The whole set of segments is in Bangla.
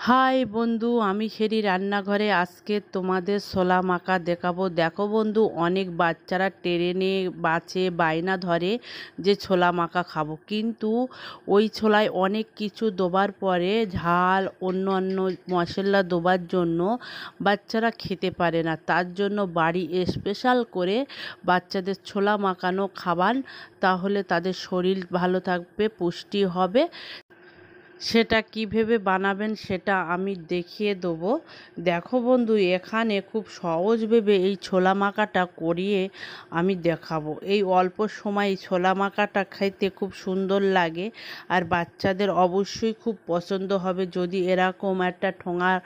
হাই বন্ধু, আমি সেরি রান্নাঘরে আজকে তোমাদের ছোলা মাখা দেখাবো। দেখো বন্ধু, অনেক বাচ্চারা ট্রেনে বাসে বায়না ধরে যে ছোলা মাখা খাবো, কিন্তু ওই ছোলায় অনেক কিছু দেবার পরে ঝাল অন্য মশলা দেবার জন্য বাচ্চারা খেতে পারে না। তার জন্য বাড়ি স্পেশাল করে বাচ্চাদের ছোলা মাখানো খাবার, তাহলে তাদের শরীর ভালো থাকবে, পুষ্টি হবে। সেটা কীভাবে বানাবেন সেটা আমি দেখিয়ে দেবো। দেখো বন্ধু, এখানে খুব সহজভাবে এই ছোলা মাখাটা করিয়ে আমি দেখাবো। এই অল্প সময় ছোলা মাখাটা খেতে খুব সুন্দর লাগে, আর বাচ্চাদের অবশ্যই খুব পছন্দ হবে। যদি এরকম একটা ঠোঙার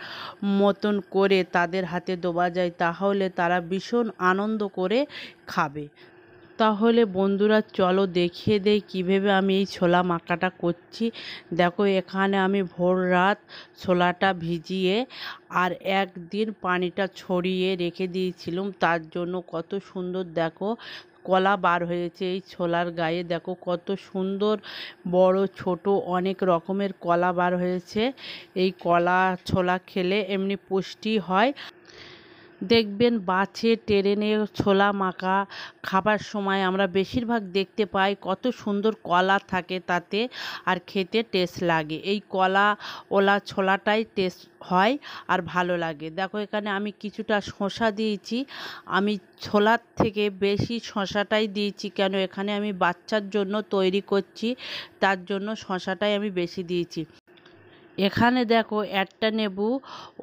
মতন করে তাদের হাতে দেওয়া যায়, তাহলে তারা ভীষণ আনন্দ করে খাবে। তাহলে বন্ধুরা চলো দেখিয়ে দেই কীভাবে আমি এই ছোলা মাখাটা করছি। দেখো, এখানে আমি ভোর রাত ছোলাটা ভিজিয়ে আর একদিন পানিটা ছড়িয়ে রেখে দিয়েছিলাম। তার জন্য কত সুন্দর দেখো কলা বার হয়েছে এই ছোলার গায়ে। দেখো কত সুন্দর বড় ছোট অনেক রকমের কলা বার হয়েছে। এই কলা ছোলা খেলে এমনি পুষ্টি হয়। দেখবেন বাসে ট্রেনে ছোলা মাখা খাবার সময় আমরা বেশিরভাগ দেখতে পাই কত সুন্দর কলা থাকে তাতে, আর খেতে টেস্ট লাগে। এই কলা ওলা ছোলাটাই টেস্ট হয় আর ভালো লাগে। দেখো, এখানে আমি কিছুটা শসা দিয়েছি। আমি ছোলার থেকে বেশি শসাটাই দিয়েছি, কেন এখানে আমি বাচ্চার জন্য তৈরি করছি, তার জন্য শসাটাই আমি বেশি দিয়েছি। এখানে দেখো একটা লেবু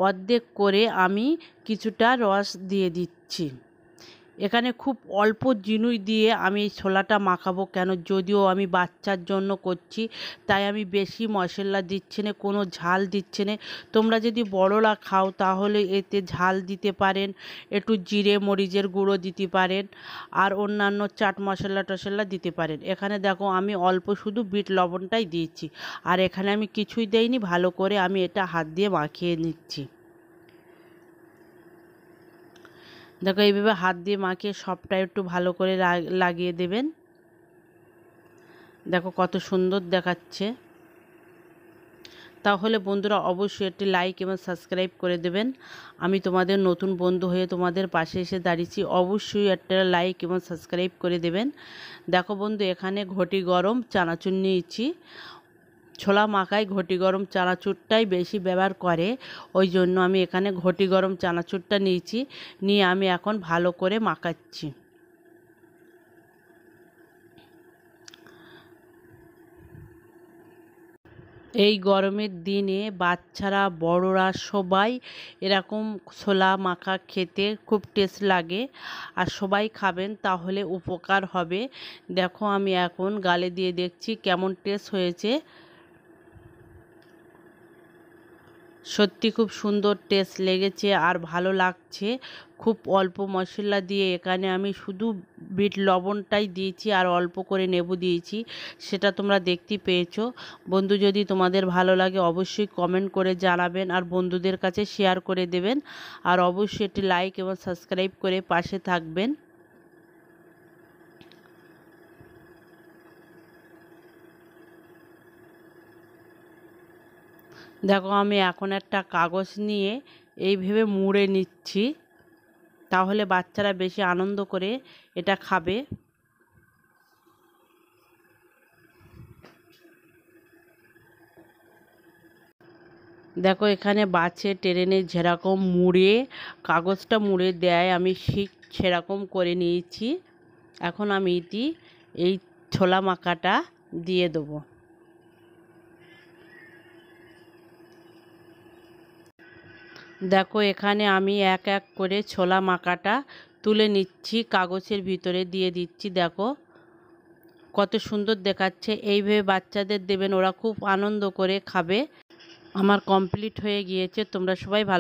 অর্ধেক করে আমি কিছুটা রস দিয়ে দিচ্ছি। এখানে খুব অল্প জিনিস দিয়ে আমি এই ছোলাটা মাখাবো, কেন যদিও আমি বাচ্চার জন্য করছি, তাই আমি বেশি মশলা দিচ্ছি না, কোনো ঝাল দিচ্ছি না। তোমরা যদি বড়রা খাও তাহলে এতে ঝাল দিতে পারেন, একটু জিরে মরিচের গুঁড়ো দিতে পারেন, আর অন্যান্য চাট মশলা টশলা দিতে পারেন। এখানে দেখো আমি অল্প শুধু বিট লবণটাই দিয়েছি, আর এখানে আমি কিছুই দেইনি। ভালো করে আমি এটা হাত দিয়ে মাখিয়ে নিচ্ছি। দেখো এইভাবে হাত দিয়ে মাখিয়ে সবটা একটু ভালো করে লাগিয়ে দেবেন। দেখো কত সুন্দর দেখাচ্ছে। তাহলে বন্ধুরা অবশ্যই একটি লাইক এবং সাবস্ক্রাইব করে দেবেন। আমি তোমাদের নতুন বন্ধু হয়ে তোমাদের পাশে এসে দাঁড়িয়েছি, অবশ্যই একটা লাইক এবং সাবস্ক্রাইব করে দেবেন। দেখো বন্ধু, এখানে ঘটি গরম চানাচুর নিয়েছি। ছোলা মাখায় ঘটি গরম চানাচুরটাই বেশি ব্যবহার করে, ওই জন্য আমি এখানে ঘটি গরম চানাচুরটা নিয়েছি। নিয়ে আমি এখন ভালো করে মাখাচ্ছি। এই গরমের দিনে বাচ্চারা বড়রা সবাই এরকম ছোলা মাখা খেতে খুব টেস্ট লাগে, আর সবাই খাবেন তাহলে উপকার হবে। দেখো আমি এখন গালে দিয়ে দেখছি কেমন টেস্ট হয়েছে। সত্যি খুব সুন্দর টেস্ট লেগেছে আর ভালো লাগছে। খুব অল্প মশলা দিয়ে এখানে আমি শুধু বিট লবণটাই দিয়েছি আর অল্প করে লেবু দিয়েছি, সেটা তোমরা দেখতে পেয়েছো। বন্ধু, যদি তোমাদের ভালো লাগে অবশ্যই কমেন্ট করে জানাবেন, আর বন্ধুদের কাছে শেয়ার করে দেবেন, আর অবশ্যই একটি লাইক এবং সাবস্ক্রাইব করে পাশে থাকবেন। দেখো আমি এখন একটা কাগজ নিয়ে এইভাবে মুড়ে নিচ্ছি, তাহলে বাচ্চারা বেশি আনন্দ করে এটা খাবে। দেখো এখানে বাসে ট্রেনে যেরকম মুড়ে কাগজটা মুড়ে দেয়, আমি সেরকম করে নিয়েছি। এখন আমি এই ছোলা মাখাটা দিয়ে দেবো। দেখো এখানে আমি এক এক করে ছোলা মাখাটা তুলে নিচ্ছি, কাগজের ভিতরে দিয়ে দিচ্ছি। দেখো কত সুন্দর দেখাচ্ছে। এইভাবে বাচ্চাদের দেবেন, ওরা খুব আনন্দ করে খাবে। আমার কমপ্লিট হয়ে গিয়েছে। তোমরা সবাই ভালো